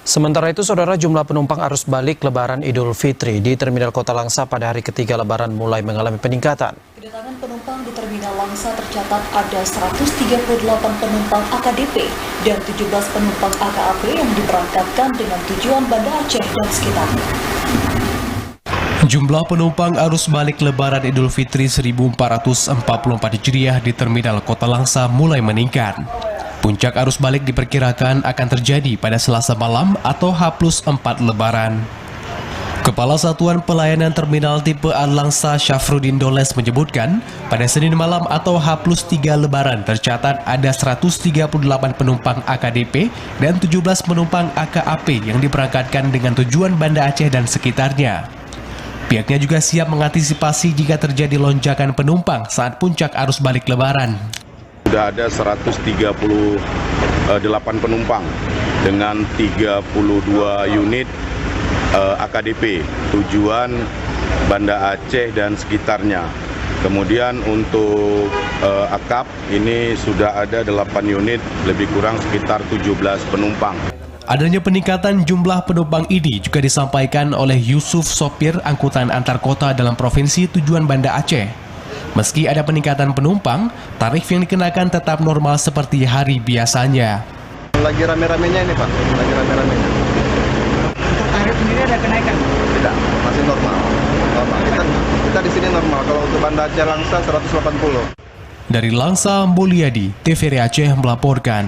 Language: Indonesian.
Sementara itu, saudara, jumlah penumpang arus balik Lebaran Idul Fitri di Terminal Kota Langsa pada hari ketiga Lebaran mulai mengalami peningkatan. Kedatangan penumpang di Terminal Langsa tercatat ada 138 penumpang AKDP dan 17 penumpang AKAP yang diberangkatkan dengan tujuan Banda Aceh dan sekitarnya. Jumlah penumpang arus balik Lebaran Idul Fitri 1444 Hijriah di Terminal Kota Langsa mulai meningkat. Puncak arus balik diperkirakan akan terjadi pada Selasa malam atau H+4 Lebaran. Kepala Satuan Pelayanan Terminal Tipe A Langsa Syafruddin Doles menyebutkan, pada Senin malam atau H+3 Lebaran tercatat ada 138 penumpang AKDP dan 17 penumpang AKAP yang diberangkatkan dengan tujuan Banda Aceh dan sekitarnya. Pihaknya juga siap mengantisipasi jika terjadi lonjakan penumpang saat puncak arus balik Lebaran. Sudah ada 138 penumpang dengan 32 unit AKDP, tujuan Banda Aceh dan sekitarnya. Kemudian untuk AKAP ini sudah ada 8 unit, lebih kurang sekitar 17 penumpang. Adanya peningkatan jumlah penumpang ini juga disampaikan oleh Yusuf, sopir angkutan antar kota dalam provinsi tujuan Banda Aceh. Meski ada peningkatan penumpang, tarif yang dikenakan tetap normal seperti hari biasanya. Lagi rame-ramenya ini Pak, lagi rame-ramenya. Untuk tarif sendiri ada kenaikan? Tidak, masih normal. Kita di sini normal, kalau untuk Banda Aceh Langsa 180. Dari Langsa, Mulyadi, TVRI Aceh melaporkan.